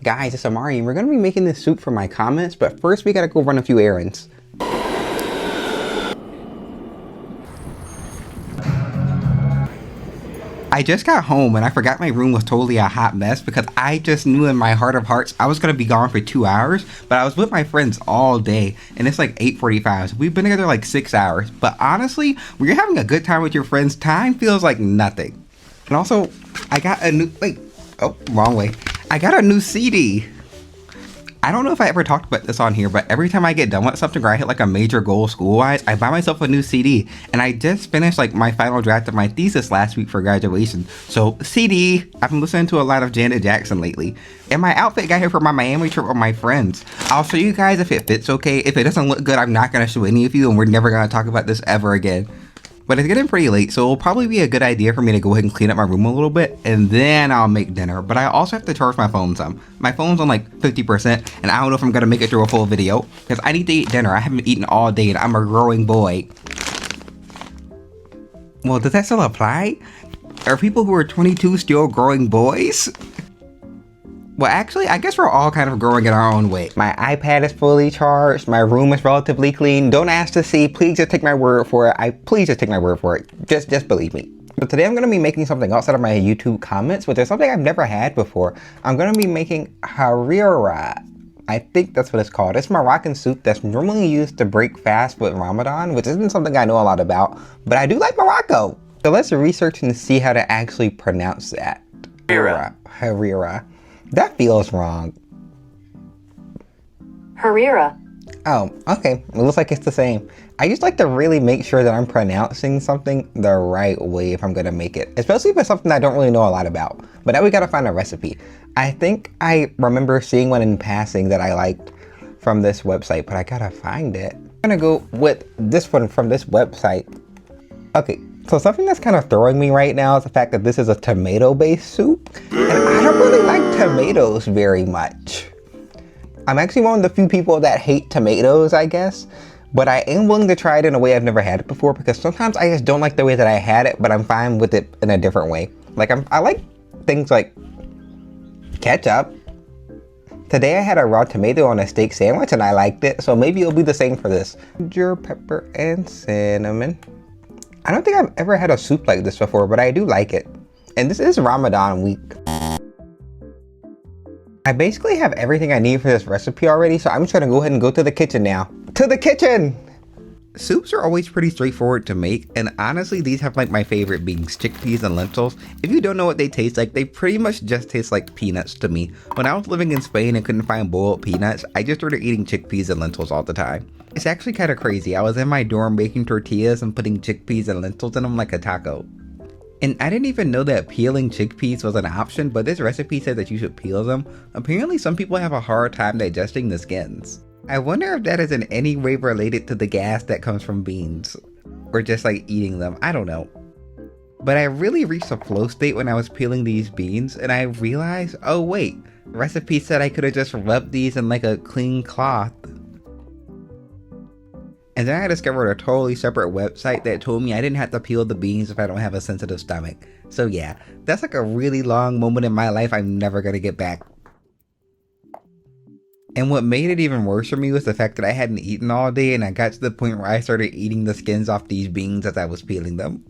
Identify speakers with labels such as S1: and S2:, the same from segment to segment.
S1: Guys, it's Amari, and we're gonna be making this soup for my comments, but first we gotta go run a few errands. I just got home and I forgot my room was totally a hot mess because I just knew in my heart of hearts I was gonna be gone for 2 hours, but I was with my friends all day and it's like 8:45, so we've been together like 6 hours. But honestly, when you're having a good time with your friends, time feels like nothing. And also, I got a new, wrong way. I got a new CD. I don't know if I ever talked about this on here, but every time I get done with something or I hit like a major goal school-wise, I buy myself a new CD. And I just finished like my final draft of my thesis last week for graduation. So CD, I've been listening to a lot of Janet Jackson lately. And my outfit got here for my Miami trip with my friends. I'll show you guys if it fits okay. If it doesn't look good, I'm not gonna show any of you and we're never gonna talk about this ever again. But it's getting pretty late, so it'll probably be a good idea for me to go ahead and clean up my room a little bit, and then I'll make dinner. But I also have to charge my phone some. My phone's on like 50%, and I don't know if I'm gonna make it through a full video, because I need to eat dinner. I haven't eaten all day, and I'm a growing boy. Well, does that still apply? Are people who are 22 still growing boys? Well, actually, I guess we're all kind of growing in our own way. My iPad is fully charged. My room is relatively clean. Don't ask to see. Please just take my word for it. Please just take my word for it. Just believe me. But today I'm going to be making something else out of my YouTube comments, which is something I've never had before. I'm going to be making harira. I think that's what it's called. It's Moroccan soup that's normally used to break fast with Ramadan, which isn't something I know a lot about, but I do like Morocco. So let's research and see how to actually pronounce that. Harira. That feels wrong.
S2: Harira.
S1: Oh, okay. It looks like it's the same. I just like to really make sure that I'm pronouncing something the right way if I'm gonna make it, especially if it's something I don't really know a lot about. But now we gotta find a recipe. I think I remember seeing one in passing that I liked from this website, but I gotta find it. I'm gonna go with this one from this website. Okay. So something that's kind of throwing me right now is the fact that this is a tomato-based soup, and I don't really like tomatoes very much. I'm actually one of the few people that hate tomatoes, I guess, but I am willing to try it in a way I've never had it before because sometimes I just don't like the way that I had it, but I'm fine with it in a different way. Like I like things like ketchup. Today I had a raw tomato on a steak sandwich and I liked it, so maybe it'll be the same for this. Ginger, pepper, and cinnamon. I don't think I've ever had a soup like this before, but I do like it. And this is Ramadan week. I basically have everything I need for this recipe already, so I'm just gonna go ahead and go to the kitchen now. To the kitchen! Soups are always pretty straightforward to make, and honestly, these have like my favorite beans, chickpeas and lentils. If you don't know what they taste like, they pretty much just taste like peanuts to me. When I was living in Spain and couldn't find boiled peanuts, I just started eating chickpeas and lentils all the time. It's actually kind of crazy. I was in my dorm making tortillas and putting chickpeas and lentils in them like a taco. And I didn't even know that peeling chickpeas was an option, but this recipe said that you should peel them. Apparently some people have a hard time digesting the skins. I wonder if that is in any way related to the gas that comes from beans, or just like eating them, I don't know. But I really reached a flow state when I was peeling these beans and I realized, oh wait, the recipe said I could have just rubbed these in like a clean cloth. And then I discovered a totally separate website that told me I didn't have to peel the beans if I don't have a sensitive stomach. So yeah, that's like a really long moment in my life I'm never gonna get back. And what made it even worse for me was the fact that I hadn't eaten all day and I got to the point where I started eating the skins off these beans as I was peeling them.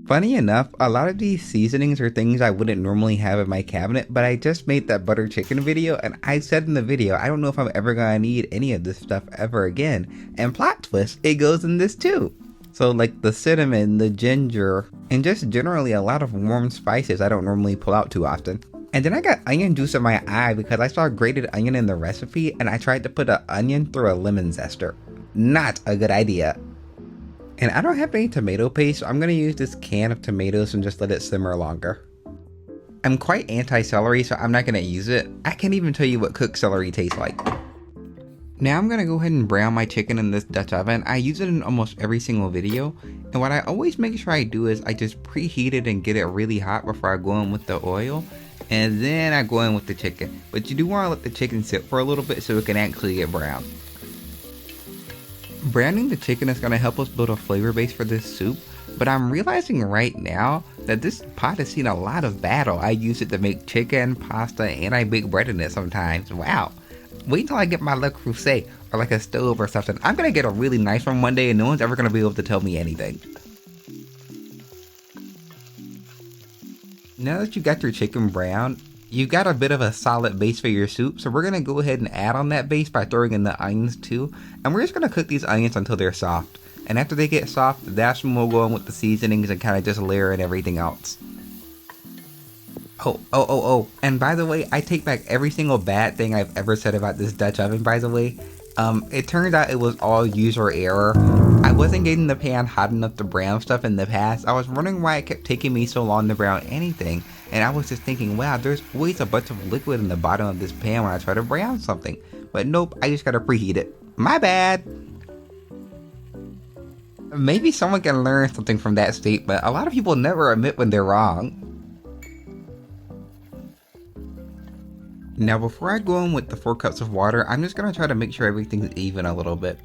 S1: Funny enough, a lot of these seasonings are things I wouldn't normally have in my cabinet, but I just made that butter chicken video and I said in the video, I don't know if I'm ever gonna need any of this stuff ever again. And plot twist, it goes in this too. So like the cinnamon, the ginger, and just generally a lot of warm spices I don't normally pull out too often. And then I got onion juice in my eye because I saw grated onion in the recipe and I tried to put an onion through a lemon zester. Not a good idea. And I don't have any tomato paste, so I'm gonna use this can of tomatoes and just let it simmer longer. I'm quite anti-celery, so I'm not gonna use it. I can't even tell you what cooked celery tastes like. Now I'm gonna go ahead and brown my chicken in this Dutch oven. I use it in almost every single video. And what I always make sure I do is I just preheat it and get it really hot before I go in with the oil. And then I go in with the chicken. But you do wanna let the chicken sit for a little bit so it can actually get brown. Browning the chicken is going to help us build a flavor base for this soup, but I'm realizing right now Now this pot has seen a lot of battle. I use it to make chicken, pasta, and I bake bread in it sometimes. Wow. Wait until I get my Le Creuset or like a stove or something. I'm gonna get a really nice one one day and no one's ever gonna be able to tell me anything. Now that you got your chicken brown, you've got a bit of a solid base for your soup, so we're gonna go ahead and add on that base by throwing in the onions too. And we're just gonna cook these onions until they're soft. And after they get soft, that's when we'll go in with the seasonings and kind of just layer in everything else. Oh. And by the way, I take back every single bad thing I've ever said about this Dutch oven, by the way. It turned out it was all user error. I wasn't getting the pan hot enough to brown stuff in the past. I was wondering why it kept taking me so long to brown anything. And I was just thinking, wow, there's always a bunch of liquid in the bottom of this pan when I try to brown something. But nope, I just gotta preheat it. My bad. Maybe someone can learn something from that statement. A lot of people never admit when they're wrong. Now before I go in with the 4 cups of water, I'm just going to try to make sure everything's even a little bit.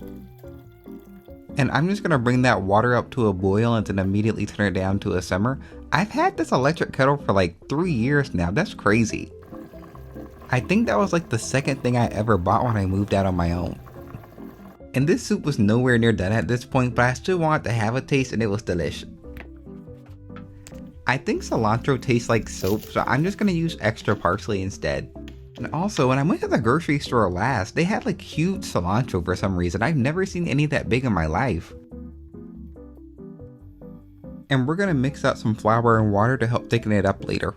S1: And I'm just going to bring that water up to a boil and then immediately turn it down to a simmer. I've had this electric kettle for like 3 years now. That's crazy. I think that was like the second thing I ever bought when I moved out on my own. And this soup was nowhere near done at this point, but I still wanted to have a taste and it was delicious. I think cilantro tastes like soap, so I'm just going to use extra parsley instead. And also, when I went to the grocery store last, they had like huge cilantro for some reason. I've never seen any that big in my life. And we're gonna mix out some flour and water to help thicken it up later.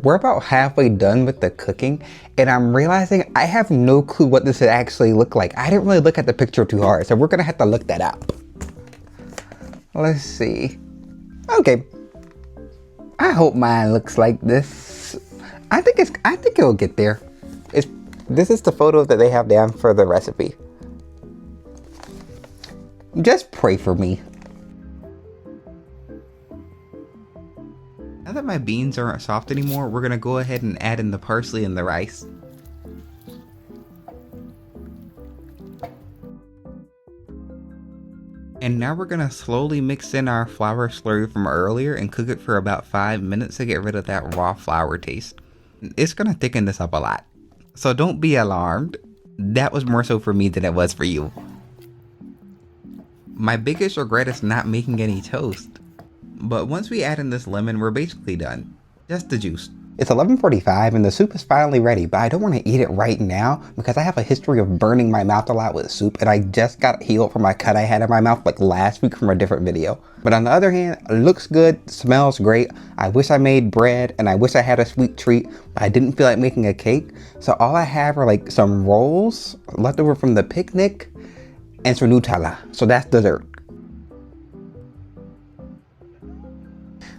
S1: We're about halfway done with the cooking, and I'm realizing I have no clue what this would actually look like. I didn't really look at the picture too hard, so we're gonna have to look that up. Let's see. Okay. I hope mine looks like this. I think it'll get there. This is the photo that they have down for the recipe. Just pray for me. Now that my beans aren't soft anymore, we're gonna go ahead and add in the parsley and the rice. And now we're gonna slowly mix in our flour slurry from earlier and cook it for about 5 minutes to get rid of that raw flour taste. It's gonna thicken this up a lot. So don't be alarmed. That was more so for me than it was for you. My biggest regret is not making any toast. But once we add in this lemon, we're basically done. Just the juice. It's 11:45 and the soup is finally ready, but I don't want to eat it right now because I have a history of burning my mouth a lot with soup, and I just got healed from a cut I had in my mouth like last week from a different video. But on the other hand, it looks good, smells great. I wish I made bread and I wish I had a sweet treat, but I didn't feel like making a cake. So all I have are like some rolls left over from the picnic and some Nutella. So that's dessert.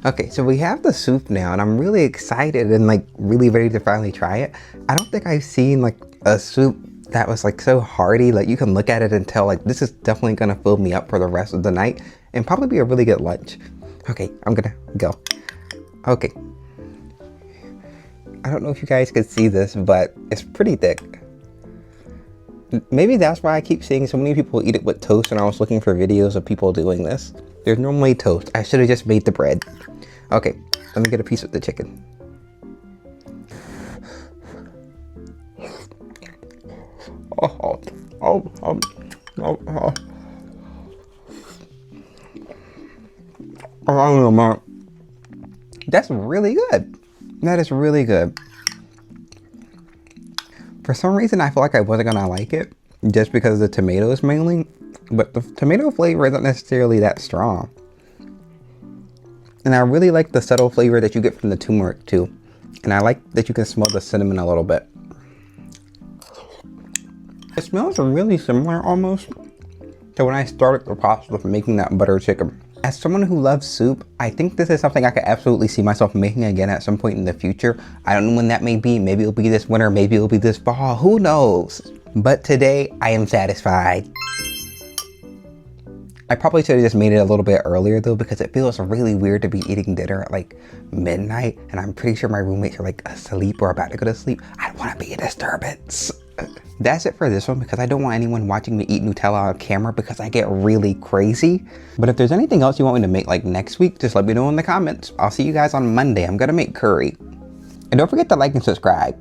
S1: Okay, so we have the soup now and I'm really excited and like really ready to finally try it. I don't think I've seen like a soup that was like so hearty, like you can look at it and tell like this is definitely gonna fill me up for the rest of the night and probably be a really good lunch. Okay, I'm gonna go. Okay. I don't know if you guys could see this, but it's pretty thick. Maybe that's why I keep seeing so many people eat it with toast and I was looking for videos of people doing this. There's normally toast. I should have just made the bread. Okay, let me get a piece of the chicken. That's really good. That is really good. For some reason, I feel like I wasn't gonna like it just because of the tomatoes mainly, but the tomato flavor isn't necessarily that strong. And I really like the subtle flavor that you get from the turmeric too. And I like that you can smell the cinnamon a little bit. It smells really similar almost to when I started the process of making that butter chicken. As someone who loves soup, I think this is something I could absolutely see myself making again at some point in the future. I don't know when that may be. Maybe it'll be this winter, maybe it'll be this fall, who knows? But today, I am satisfied. I probably should have just made it a little bit earlier though, because it feels really weird to be eating dinner at like midnight and I'm pretty sure my roommates are like asleep or about to go to sleep. I don't want to be a disturbance. That's it for this one because I don't want anyone watching me eat Nutella on camera because I get really crazy. But if there's anything else you want me to make like next week, just let me know in the comments. I'll see you guys on Monday. I'm gonna make curry. And don't forget to like and subscribe.